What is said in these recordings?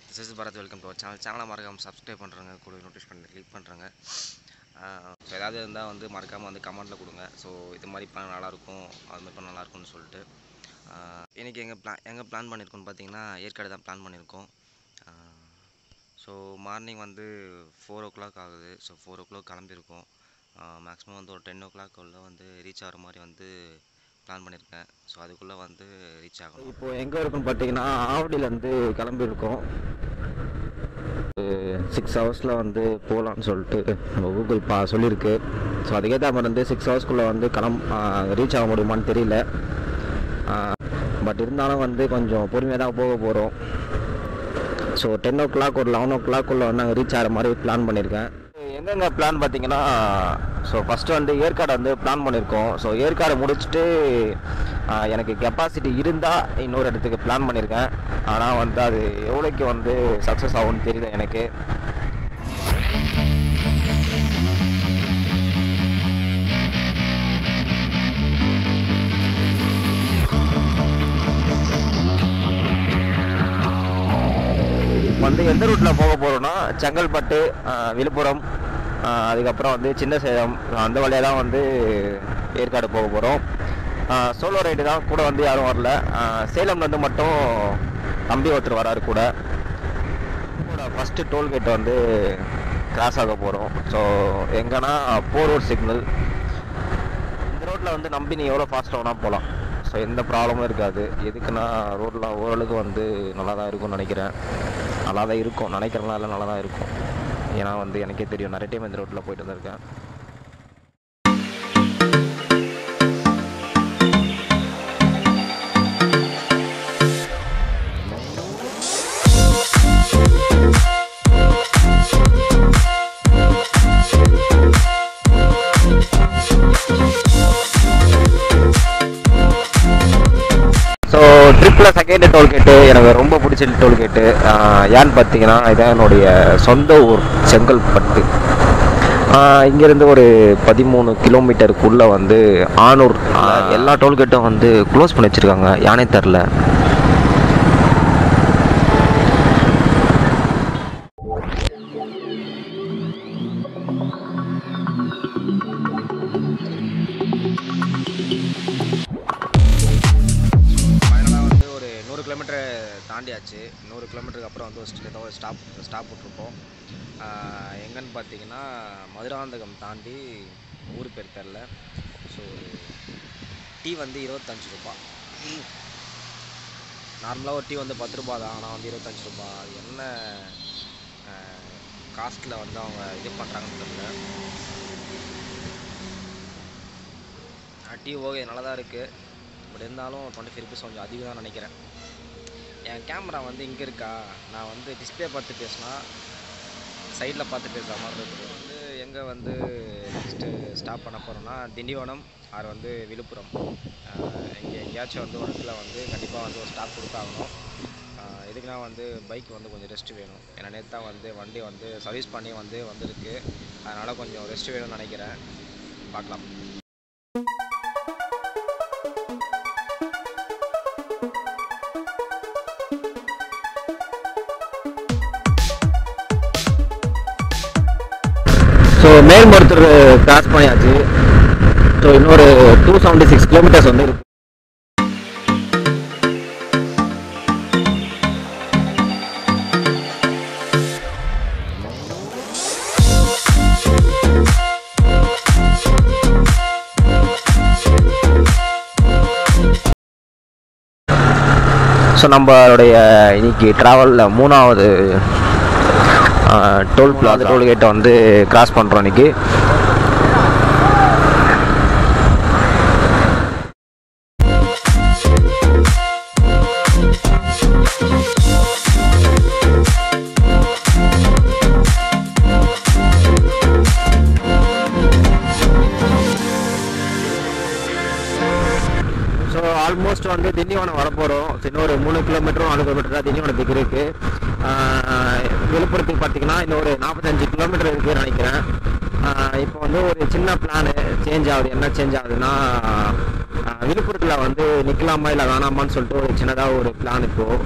this is Bharat. Welcome to our channel. Channel மறக்காம subscribe பண்ணுறங்க, கூட நோட்டிஃபிகேஷன் பண்ணி கிளிக் பண்ணுறங்க. ஸோ ஏதாவது இருந்தால் வந்து மறக்காமல் வந்து கமெண்ட்டில் கொடுங்க. ஸோ இது மாதிரி பண்ண நல்லாயிருக்கும், அது மாதிரி பண்ண நல்லாயிருக்கும்னு சொல்லிட்டு இன்றைக்கி எங்கே பிளான் பண்ணியிருக்கோன்னு பார்த்தீங்கன்னா ஏற்காடு தான் பிளான் பண்ணியிருக்கோம். ஸோ மார்னிங் வந்து 4 o'clock ஆகுது. So 4 o'clock கிளம்பியிருக்கோம். மேக்ஸிமம் வந்து ஒரு 10 o'clock வந்து ரீச் ஆகிற மாதிரி வந்து பிளான் பண்ணியிருக்கேன். ஸோ அதுக்குள்ளே வந்து ரீச் ஆகணும். இப்போது எங்கே இருக்குன்னு பார்த்தீங்கன்னா ஆவடியிலேருந்து கிளம்பியிருக்கோம். 6 hours வந்து போகலான்னு சொல்லிட்டு நம்ம கூகுள் சொல்லியிருக்கு. ஸோ அதுக்கேற்ற மாதிரி வந்து 6 hours வந்து ரீச் ஆக முடியுமான்னு தெரியல. பட் இருந்தாலும் வந்து கொஞ்சம் பொறுமையாக தான் போக போகிறோம். ஸோ 10 o'clock ஒரு 11 o'clock வந்து நாங்கள் ரீச் ஆகிற மாதிரி பிளான் பண்ணியிருக்கேன். எங்கெங்க பிளான் பார்த்தீங்கன்னா, ஸோ ஃபஸ்ட்டு வந்து ஏற்காடு வந்து பிளான் பண்ணியிருக்கோம். ஸோ ஏற்காடு முடிச்சுட்டு எனக்கு கெப்பாசிட்டி இருந்தால் இன்னொரு இடத்துக்கு பிளான் பண்ணியிருக்கேன். ஆனால் வந்து அது எவ்வளோக்கு வந்து சக்ஸஸ் ஆகும்னு தெரியல எனக்கு. வந்து எந்த ரூட்டில் போக போகிறோன்னா செங்கல்பட்டு, விழுப்புரம், அதுக்கப்புறம் வந்து சின்ன சேலம், அந்த வழியாக தான் வந்து ஏற்காடு போக போகிறோம். சோலோ ரைடு தான், கூட வந்து யாரும் வரல. சேலம்லேருந்து மட்டும் தம்பி ஒருத்தர் வராரு கூட. ஃபஸ்ட்டு டோல்கேட் வந்து கிராஸ் ஆக போகிறோம். ஸோ எங்கன்னா 4 road சிக்னல். இந்த ரோட்டில் வந்து நம்பி நீ எவ்வளோ ஃபாஸ்ட்டாக வேணால் போகலாம். ஸோ எந்த ப்ராப்ளமும் இருக்காது. எதுக்குன்னா ரோட்டில் ஓரளவுக்கு வந்து நல்லா தான் இருக்கும்னு நினைக்கிறேன். நல்லா தான் இருக்கும் நினைக்கிறேன்னா, எல்லாம் நல்லா தான் இருக்கும். ஏன்னா வந்து எனக்கே தெரியும், நிறைய டைம் இந்த ரோட்டில் போயிட்டு வந்திருக்கேன். ஸோ ட்ரிப்பில் செகண்ட் டோல்கேட்டு எனக்கு ரொம்ப பிடிச்ச டோல்கேட்டு ஏன்னு பார்த்தீங்கன்னா, இதான் என்னுடைய சொந்த ஊர் செங்கல்பட்டு. இங்கேருந்து ஒரு 13 கிலோமீட்டருக்குள்ளே வந்து ஆனூர். எல்லா டோல்கேட்டும் வந்து க்ளோஸ் பண்ணி வச்சுருக்காங்க, யானே தெரில. தாண்டியாச்சு. 100 கிலோமீட்டருக்கு அப்புறம் வந்து ஒரு ஸ்டாப் விட்ருப்போம். எங்கன்னு பார்த்தீங்கன்னா மதுராந்தகம் தாண்டி, ஊர் பேர் தெரில. ஸோ டீ வந்து 25 ரூபா. நார்மலாக ஒரு டீ வந்து 10 ரூபா தான், ஆனால் வந்து 25 ரூபா. அது என்ன காஸ்ட்டில் வந்து அவங்க இது பண்ணுறாங்கன்னு தெரியல. டீ ஓகே நல்லா தான் இருக்குது. பட் இருந்தாலும் 25 rupees கொஞ்சம் அதிகம் தான் நினைக்கிறேன். என் கேமரா வந்து இங்கே இருக்கா, நான் வந்து டிஸ்பிளே பார்த்து பேசினா சைடில் பார்த்து பேசுகிற மாதிரி இருக்குது. வந்து எங்கே வந்து நெக்ஸ்ட்டு ஸ்டாப் பண்ண போகிறோன்னா திண்டிவனம் ஆர் வந்து விழுப்புரம். இங்கே எங்கேயாச்சும் வந்து ஒரு இடத்துல வந்து கண்டிப்பாக வந்து ஒரு ஸ்டாப் கொடுத்தாகணும். எதுக்குன்னா வந்து பைக் வந்து கொஞ்சம் ரெஸ்ட் வேணும். ஏன்னா நேற்று தான் வந்து வண்டி வந்து சர்வீஸ் பண்ணி வந்துருக்கு. அதனால் கொஞ்சம் ரெஸ்ட் வேணும்னு நினைக்கிறேன். பார்க்கலாம். ஸோ மேல்மருத்தூர் கிராஸ் பண்ணியாச்சு. ஸோ இன்னொரு 276 கிலோமீட்டர்ஸ் வந்து இருக்கு. ஸோ நம்மளுடைய இன்னைக்கு ட்ராவலில் 3வது டோல்கேட்டை வந்து கிராஸ் பண்ணுறோம் இன்றைக்கி. ஸோ ஆல்மோஸ்ட் வந்து திண்டிவனம் வரப்போகிறோம். இன்னொரு 3 கிலோமீட்டரும் 4 கிலோமீட்டர் தான் திண்டிவனத்துக்கு இருக்குது. விழுப்புரத்துக்கு பார்த்தீங்கன்னா இன்னொரு 45 கிலோமீட்டர் இருக்குதுன்னு நினைக்கிறேன். இப்போ வந்து ஒரு சின்ன பிளானு சேஞ்ச் ஆகுது. என்ன சேஞ்ச் ஆகுதுன்னா, விழுப்புரத்தில் வந்து நிற்கலாமா இல்லை வேணாமான்னு சொல்லிட்டு ஒரு சின்னதாக ஒரு பிளான் இப்போது.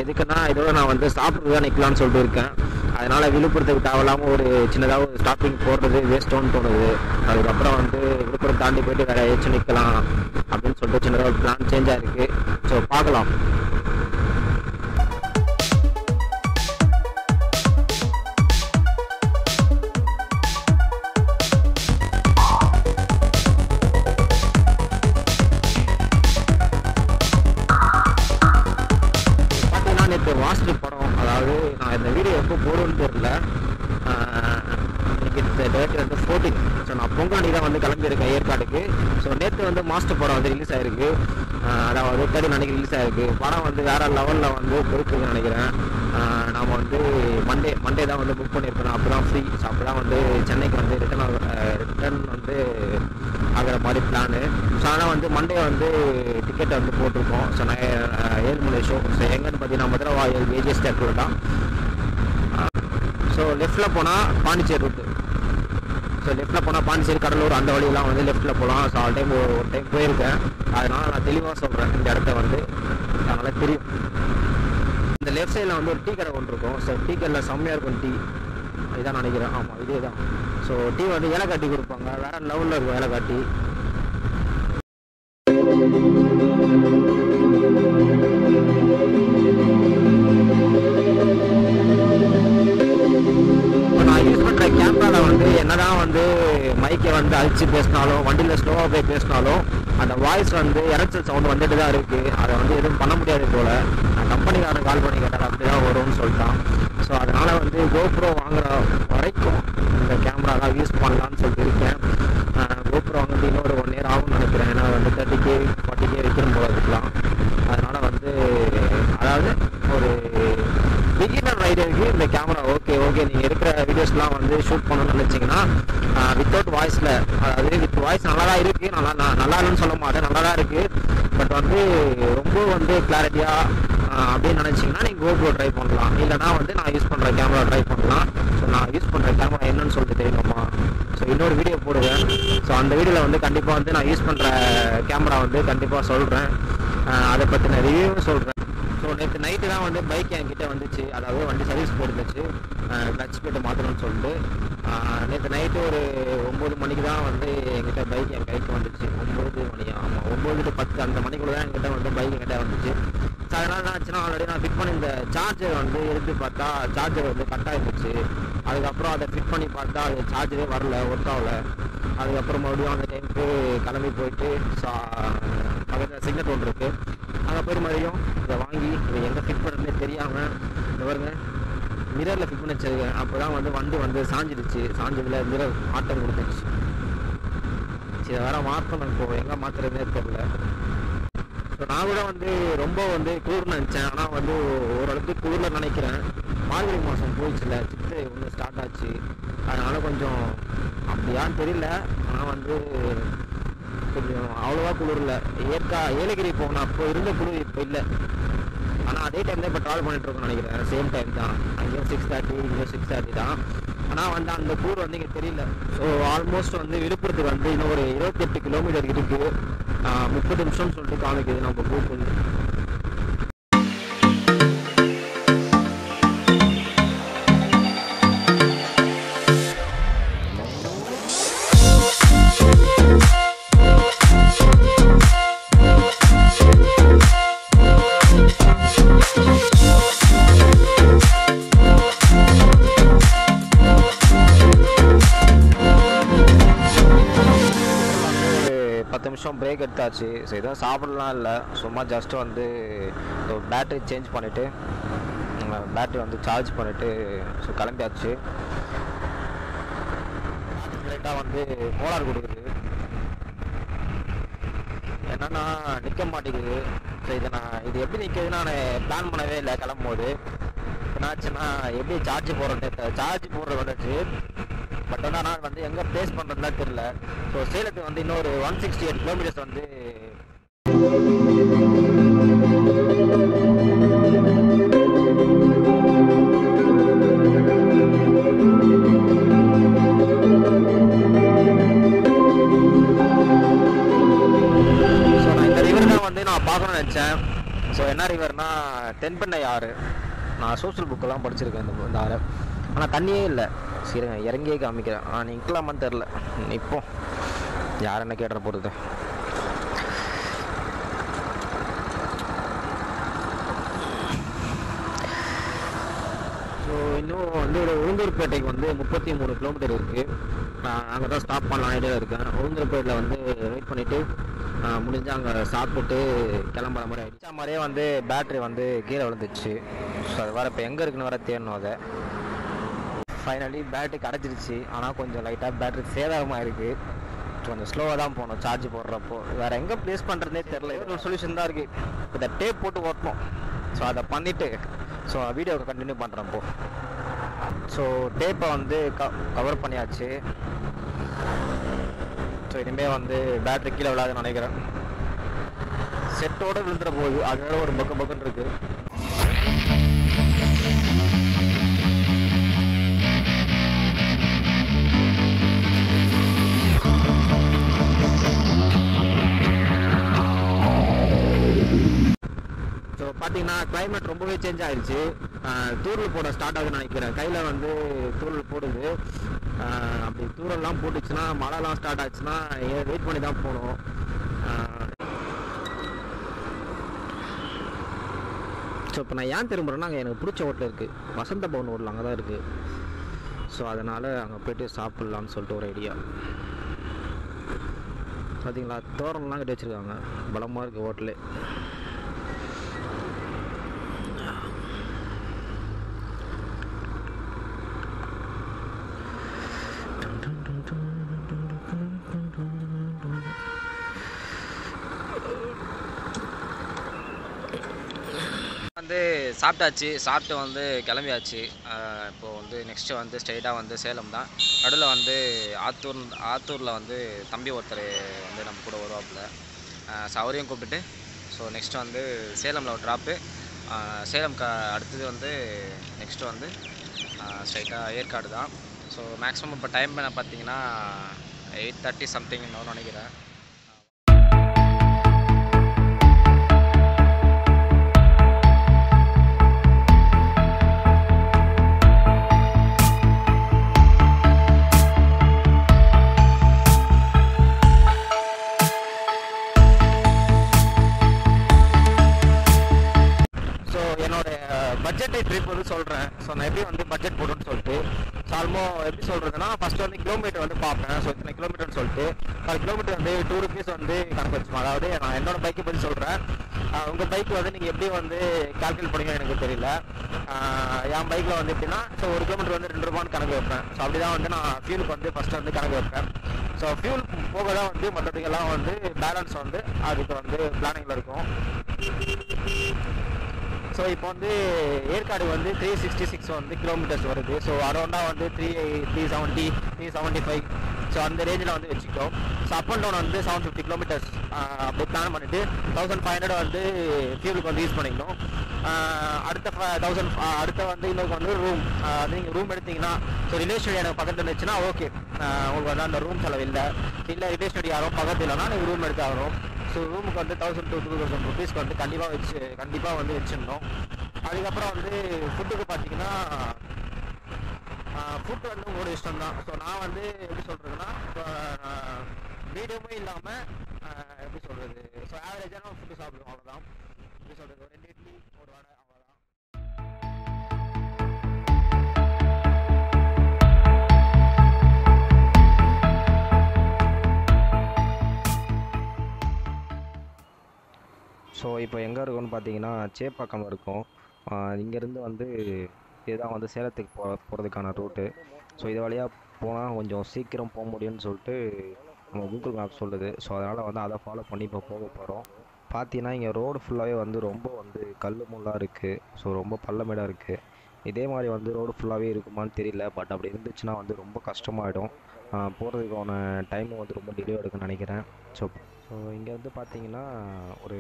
எதுக்குன்னா இதோட நான் வந்து சாப்பிட்டு தான் நிற்கலான்னு சொல்லிட்டு இருக்கேன். அதனால் விழுப்புரத்துக்கு தேவையில்லாமல் ஒரு சின்னதாக ஒரு ஸ்டாப்பிங் போடுறது வேஸ்ட்டோன்னு தோணுது. அதுக்கப்புறம் வந்து விழுப்புரம் தாண்டி போயிட்டு வேறு ஏதாச்சும் நிற்கலாம் அப்படின்னு சொல்லிட்டு சின்னதாக ஒரு பிளான் சேஞ்ச் ஆகிருக்கு. ஸோ பார்க்கலாம். வாஸ்து படம், அதாவது நான் இந்த வீடியோ எப்போ போடுன்னு தெரியல. இன்னைக்கு டேட் வந்து 14. ஸோ நான் பொங்கல் அன்றைக்கி தான் வந்து கிளம்பியிருக்கேன் ஏற்காடுக்கு. ஸோ நேற்று வந்து மாஸ்டர் படம் வந்து ரிலீஸ் ஆகிருக்கு. அதாவது 30 அன்றைக்கி ரிலீஸ் ஆகிருக்கு. படம் வந்து வேறு லெவலில் வந்து போயிட்டுருக்குன்னு நினைக்கிறேன். நாம் வந்து மண்டே தான் வந்து புக் பண்ணியிருக்கணும். அப்போ தான் ஃப்ரீ. ஸோ அப்போ தான் வந்து சென்னைக்கு வந்து ரிட்டர்ன் வந்து ஆகிற மாதிரி பிளானு. ஸோ ஆனால் வந்து மண்டே வந்து டிக்கெட்டை வந்து போட்டிருக்கோம். ஸோ நான் 7 மணி ஷோ. ஸோ எங்கன்னு பார்த்தீங்கன்னா மதுரை ஏஜிஎஸ் தேட்டரில் தான். ஸோ லெஃப்ட்டில் போனால் பாண்டிச்சேரி ரூட்டு. ஸோ லெஃப்ட்டில் போனால் பாண்டிச்சேரி, கடலூர் அந்த வழியெல்லாம் வந்து லெஃப்ட்டில் போகலாம். ஸோ ஒரு டைம் போயிருக்கேன். அதனால் நான் தெளிவாக சொல்கிறேன். இந்த இடத்த வந்து அதனால் தெரியும். இந்த லெஃப்ட் சைடில் வந்து ஒரு டீ கடை ஒன்று இருக்கும். ஸோ டீ கடையில் செம்மையாக இருக்கும் டீ. இதான் நினைக்கிறேன். ஆமாம், இதே தான். ஸோ டீ வந்து ஏலக்காய் டீ கொடுப்பாங்க. வேறு லெவலில் இருக்கும் ஏலக்காய் டீ. நான் யூஸ் பண்ணுற கேமராவில் வந்து என்னதான் வந்து மைக்கை வந்து அழிச்சு பேசினாலும், வண்டியில் ஸ்லோவாக போய் பேசினாலும் அந்த வாய்ஸ் வந்து இரைச்சல் சவுண்டு வந்துட்டு தான் இருக்குது. அதை வந்து எதுவும் பண்ண முடியாது போல். கம்பெனிக்காரன் கால் பண்ணி கேட்டால் அப்படி தான் வரும்னு சொல்லிட்டான். ஸோ அதனால் வந்து கோப்ரோ வாங்குற வரைக்கும் இந்த கேமராலாம் யூஸ் பண்ணலான்னு சொல்லிட்டு இருக்கேன். கோப்ரோ வாங்கிட்டு இன்னொரு 1 year ஆகும்னு நினைக்கிறேன். ஏன்னா வந்து 30K 40K வைக்கணும் போல இருக்கலாம். அதனால் வந்து அதாவது ஒரு பிகினர் ரைடருக்கு இந்த கேமரா ஓகே. நீங்கள் இருக்கிற வீடியோஸ்லாம் வந்து ஷூட் பண்ணணும்னு நினச்சிங்கன்னா வித்தவுட் வாய்ஸில், அதாவது வித் வாய்ஸ் நல்லா தான் இருக்குது. நல்லா இல்லைன்னு சொல்ல மாட்டேன், நல்லா தான் இருக்குது. பட் வந்து ரொம்ப வந்து கிளாரிட்டியாக அப்படின்னு நினச்சிங்கன்னா நீங்கள் கோப்ரோ ட்ரை பண்ணலாம். இல்லைனா வந்து நான் யூஸ் பண்ணுற கேமரா ட்ரை பண்ணலாம். ஸோ நான் யூஸ் பண்ணுற கேமரா என்னன்னு சொல்லிட்டு தெரியுமா? ஸோ இன்னொரு வீடியோ போடுவேன். ஸோ அந்த வீடியோவில் வந்து கண்டிப்பாக வந்து நான் யூஸ் பண்ணுற கேமரா வந்து கண்டிப்பாக சொல்கிறேன். அதை பற்றின ரிவ்யூவும் சொல்கிறேன். ஸோ நேற்று நைட்டு தான் வந்து பைக் என்கிட்ட வந்துச்சு. அதாவது வண்டி சர்வீஸ் போட்டுருந்துச்சு. கிளச் பிளேட்டை மாற்றணும்னு சொல்லிட்டு நேற்று நைட்டு ஒரு 9 மணிக்கு தான் வந்து என்கிட்ட பைக் என் கைக்கு வந்துச்சு. 9 மணியா? ஆமாம், 9 to 10 அந்த மணிக்குள்ளே தான் என்கிட்ட வந்து பைக் என்கிட்ட வந்துச்சு. ஸோ அதனால் என்ன ஆச்சுன்னா, ஆல்ரெடி நான் ஃபிட் பண்ணி இந்த சார்ஜர் வந்து எடுத்து பார்த்தா சார்ஜர் வந்து கட் ஆகிடுச்சு. அதுக்கப்புறம் அதை ஃபிட் பண்ணி பார்த்தா அது சார்ஜரே வரல, ஒர்க் ஆகலை. அதுக்கப்புறம் மறுபடியும் அந்த டைமுக்கு கிளம்பி போயிட்டு பக்கத்தில் சிக்னல் ஒன்று இருக்குது. அங்கே போய் மறுபடியும் இதை வாங்கி இதை எங்கே ஃபிட் பண்ணுறதுனே தெரியாமல் இந்த பாருங்க மிரரில் ஃபிட் பண்ணி வச்சிருக்கேன். அப்போ தான் வந்து வண்டி வந்து சாஞ்சிடுச்சு. சாஞ்சதில் மிரர் ஆட்டம் கொடுத்துருச்சு. இதை வேறு மாற்றணும். இப்போது எங்கே மாற்றுறதுனே தெரியல. ஸோ நான் கூட வந்து ரொம்ப வந்து குளிர்னு நினச்சேன். ஆனால் வந்து ஓரளவுக்கு குளிரில் நினைக்கிறேன். மார்கழி மாதம் போயிடுச்சுல, சித்து ஒன்று ஸ்டார்ட் ஆச்சு. அதனால் கொஞ்சம் அப்படியான்னு தெரியல. ஆனால் வந்து கொஞ்சம் அவ்வளோவா குளிர் இல்லை. ஏலகிரி போனோம் அப்போ இருந்த குளிர் இப்போ இல்லை. ஆனால் அதே டைம் தான் இப்போ ட்ராவல் பண்ணிட்டுருக்கோன்னு நினைக்கிறேன். சேம் டைம் தான். அங்கேயும் 6:30, இங்கேயும் 6:30 தான். ஆனால் வந்து அந்த குளிர் வந்து இங்கே தெரியல. ஸோ ஆல்மோஸ்ட் வந்து விழுப்புரத்துக்கு வந்து இன்னும் ஒரு 28 கிலோமீட்டர் இருக்குது. 30 நிமிஷம்னு சொல்லிட்டு காமிக்குது நம்ம கூகுள். பிரேக் எடுத்தாச்சு. ஸோ எதுவும் சாப்பிடலாம் இல்லை, சும்மா ஜஸ்ட்டு வந்து பேட்ரி சேஞ்ச் பண்ணிவிட்டு பேட்ரி வந்து சார்ஜ் பண்ணிவிட்டு ஸோ கிளம்பியாச்சு. லேட்டாக வந்து கோளாறு கொடுக்குது. என்னென்னா நிற்க மாட்டேங்குது. ஸோ இது எப்படி நிற்கிதுன்னு நான் பிளான் பண்ணவே இல்லை. கிளம்பும் போது என்னாச்சுன்னா எப்படி சார்ஜ் போடுறது வந்துச்சு. பட் வந்து ஆனால் வந்து எங்கே ப்ளேஸ் பண்ணுறதுலாம் தெரியல. ஸோ சேலத்துக்கு வந்து இன்னொரு 168 கிலோமீட்டர்ஸ் வந்து தென்பெண்ணை ஆறு. நான் சோஷியல் புக்கெல்லாம் படிச்சிருக்கேன் இந்த ஆறு. ஆனால் தண்ணியே இல்லை. சரி இறங்கியே காமிக்கிறேன். ஆனால் நிற்கலாமான்னு தெரில. இப்போ யார் என்ன கேட்டுற போகிறது. ஸோ இன்னும் வந்து ஒரு உளுந்தூர்பேட்டைக்கு வந்து 33 கிலோமீட்டர் இருக்குது. நான் அங்கே தான் ஸ்டாப் பண்ணலாம் ஐடியா இருக்கேன். உளுந்தூர்பேட்டில் வந்து வெயிட் பண்ணிவிட்டு முடிஞ்சால் அங்கே சாப்பிட்டு கிளம்புற மாதிரி அடித்த மாதிரியே வந்து பேட்ரி வந்து கீழே விழுந்துச்சு. ஸோ அது வேறு இப்போ எங்கே இருக்குன்னு வேறு தேடணும். அதை ஃபைனலி பேட்ரி கிடச்சிருச்சு. ஆனால் கொஞ்சம் லைட்டாக பேட்ரி சேதாரமாக இருக்குது. கொஞ்சம் ஸ்லோவாக தான் போகணும் சார்ஜ் போடுறப்போ. வேறு எங்கே ப்ளேஸ் பண்ணுறதுனே தெரில. ஒரு சொல்யூஷன் தான் இருக்குது. இதை டேப் போட்டு ஓட்டணும். ஸோ அதை பண்ணிவிட்டு வீடியோவை கண்டினியூ பண்ணுறேன் இப்போ. ஸோ டேப்பை வந்து கவர் பண்ணியாச்சு. ஸோ இனிமேல் வந்து பேட்ரி கீழே விழாதுன்னு நினைக்கிறேன். செட்டோடு விழுந்துட போகுது. அதோட ஒரு பக்கம் இருக்குது. ஸோ பார்த்தீங்கன்னா கிளைமேட் ரொம்பவே சேஞ்ச் ஆகிடுச்சு. தூரல் போட ஸ்டார்ட் ஆகுதுன்னு நினைக்கிறேன். கையில் வந்து தூரல் போடுது. அப்படி தூரல்லாம் போட்டுச்சுன்னா மழைலாம் ஸ்டார்ட் ஆச்சுன்னா வெயிட் பண்ணி தான் போகணும். ஸோ இப்போ நான் ஏன் திரும்புகிறேன்னா அங்கே எனக்கு பிடிச்ச ஹோட்டல் இருக்குது. வசந்த பவன் ஹோட்டல் அங்கே தான் இருக்குது. ஸோ அதனால் அங்கே போய்ட்டு சாப்பிட்லான்னு சொல்லிட்டு ஒரு ஐடியா. பார்த்தீங்களா தோரணம்லாம் கட்டி வச்சுருக்காங்க. பலமாக இருக்குது ஹோட்டலு. வந்து சாப்பிட்டாச்சு. சாப்பிட்டு வந்து கிளம்பியாச்சு. இப்போது வந்து நெக்ஸ்ட்டு வந்து ஸ்ட்ரெயிட்டாக வந்து சேலம் தான். நடுவில் வந்து ஆத்தூரில் வந்து தம்பி ஒருத்தர் வந்து நம்ம கூட வருவாப்புல. அவரையும் கூப்பிட்டுட்டு நெக்ஸ்ட்டு வந்து சேலமில் ஒரு ட்ராப்பு. சேலம் அடுத்தது வந்து நெக்ஸ்ட்டு வந்து ஸ்ட்ரைட்டாக ஏற்காடு தான். ஸோ மேக்ஸிமம் இப்போ டைம் பார்த்தீங்கன்னா 8:30 சம்திங் இன்னும் நினைக்கிறேன். பட்ஜெட்டை ட்ரிப் வந்து சொல்கிறேன். ஸோ நான் எப்படி வந்து பட்ஜெட் போடுன்னு சொல்லிட்டு எப்படி சொல்கிறதுனா ஃபஸ்ட்டு வந்து கிலோமீட்டர் வந்து பார்ப்பேன். ஸோ இத்தனை கிலோமீட்டர்னு சொல்லிட்டு பர் கிலோமீட்டர் வந்து 2 rupees வந்து கணக்கு வச்சுப்போம். அதாவது நான் என்னோடய பைக்கை பற்றி சொல்கிறேன். உங்கள் பைக்கு வந்து நீங்கள் எப்படி வந்து கால்குலேட் பண்ணுவீங்க எனக்கு தெரியல. என் பைக்கில் வந்து எப்படின்னா ஒரு கிலோமீட்டர் வந்து 2 ரூபான்னு கணக்கு வைப்பேன். ஸோ அப்படி தான் வந்து நான் ஃபியூலுக்கு வந்து ஃபஸ்ட்டு வந்து கணக்கு வைப்பேன். ஸோ ஃபியூல் போக தான் வந்து மற்றதுக்கெல்லாம் வந்து பேலன்ஸ் வந்து அதுக்கு வந்து பிளானிங்கில் இருக்கும். ஸோ இப்போ வந்து ஏற்காடு வந்து 366 வந்து கிலோமீட்டர்ஸ் வருது. ஸோ அரௌண்டாக வந்து 370 375 ஸோ அந்த ரேஞ்சில் வந்து வச்சுக்கிட்டோம். ஸோ அப் அண்ட் டவுன் வந்து 750 கிலோமீட்டர்ஸ் அப்படி பிளான் பண்ணிவிட்டு 1500 வந்து ஃபியூலுக்கு வந்து யூஸ் பண்ணிக்கணும். அடுத்த 1000 அடுத்த வந்து இன்னொரு வந்து ரூம். நீங்கள் ரூம் எடுத்திங்கன்னா ரிலேஷன் எனக்கு பக்கத்தில் இருந்துச்சுன்னா ஓகே, உங்களுக்கு வந்து அந்த ரூம் செலவு இல்லை. ரிலேஷன் யாரும் பக்கத்தில் இல்லைன்னா நீங்கள் ரூம் எடுத்து ஆகணும். ஸோ ரூமுக்கு வந்து 1000 to 2000 rupeesக்கு வந்து கண்டிப்பாக வந்து வச்சிடணும். அதுக்கப்புறம் வந்து ஃபுட்டுக்கு பார்த்தீங்கன்னா ஃபுட்டு வந்து உங்களோட இஷ்டம் தான். ஸோ நான் வந்து எப்படி சொல்கிறதுன்னா மீடியமும் இல்லாமல் எப்படி சொல்கிறது ஆவரேஜான ஃபுட்டு சாப்பிடுவோம். அவ்வளோதான். எப்படி சொல்கிறது, ஒரு 2 இட்லி ஒரு வடை அவ்வளோதான். ஸோ இப்போ எங்கே இருக்குன்னு பார்த்தீங்கன்னா சேப்பாக்கம் இருக்கும். இங்கேருந்து வந்து இதுதான் வந்து சேலத்துக்கு போகிறதுக்கான ரூட்டு. ஸோ இது வழியாக போனால் கொஞ்சம் சீக்கிரம் போக முடியும்னு சொல்லிட்டு நம்ம கூகுள் மேப் சொல்லுது. ஸோ அதனால் வந்து அதை ஃபாலோ பண்ணி இப்போ போக போகிறோம். பார்த்தீங்கன்னா இங்கே ரோடு ஃபுல்லாகவே வந்து ரொம்ப வந்து கல் முள்ளாக இருக்குது. ஸோ ரொம்ப பள்ளமேடாக இருக்குது. இதே மாதிரி வந்து ரோடு ஃபுல்லாகவே இருக்குமான்னு தெரியல. பட் அப்படி இருந்துச்சுன்னா வந்து ரொம்ப கஷ்டமாயிடும். போகிறதுக்கான டைமும் வந்து ரொம்ப டிலே எடுக்குன்னு நினைக்கிறேன். ஸோ இங்கே வந்து பார்த்தீங்கன்னா ஒரு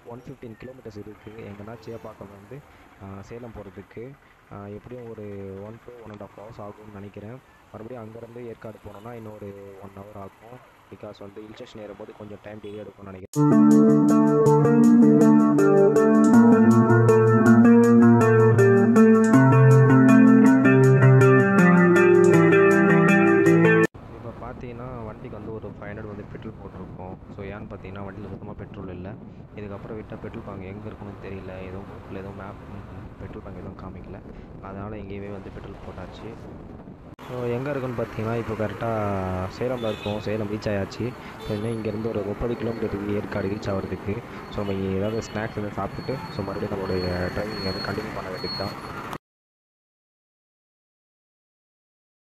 115 கிலோமீட்டர்ஸ் இருக்குது. எங்கன்னா சேப்பாக்கம் வந்து சேலம் போகிறதுக்கு எப்படியும் ஒரு 1 to 1.5 hours ஆகும்னு நினைக்கிறேன். மறுபடியும் அங்கேருந்து ஏற்காடு போனோன்னா இன்னொரு 1 hour ஆகும். பிகாஸ் வந்து ஹில் ஸ்டேஷன் ஏறும்போது கொஞ்சம் டைம் டிலே எடுக்கும்னு நினைக்கிறேன். பார்த்தீங்கன்னா வண்டியில் சுத்தமாக பெட்ரோல் இல்லை. இதுக்கப்புறம் விட்டால் பெட்ரோல் பங்க் எங்கே இருக்குன்னு தெரியல, எதுவும் மேப் பெட்ரோல் பங்க் எதுவும் காமிக்கல. அதனால் எங்கேயுமே வந்து பெட்ரோல் போட்டாச்சு. ஸோ எங்கே இருக்குன்னு பார்த்தீங்கன்னா இப்போ கரெக்டாக சேலமில் இருக்கும். சேலம் ரீச் ஆயாச்சு. ஸோ இன்னும் இங்கேருந்து ஒரு 30 கிலோமீட்டர் இருக்குது ஏற்காடு ரீச் ஆகிறதுக்கு. ஸோ நம்ம ஏதாவது ஸ்நாக்ஸ் எதாவது சாப்பிட்டுட்டு ஸோ மறுபடியும் நம்மளுடைய ட்ரைவிங் வந்து கண்டினியூ பண்ண வேண்டியது தான்.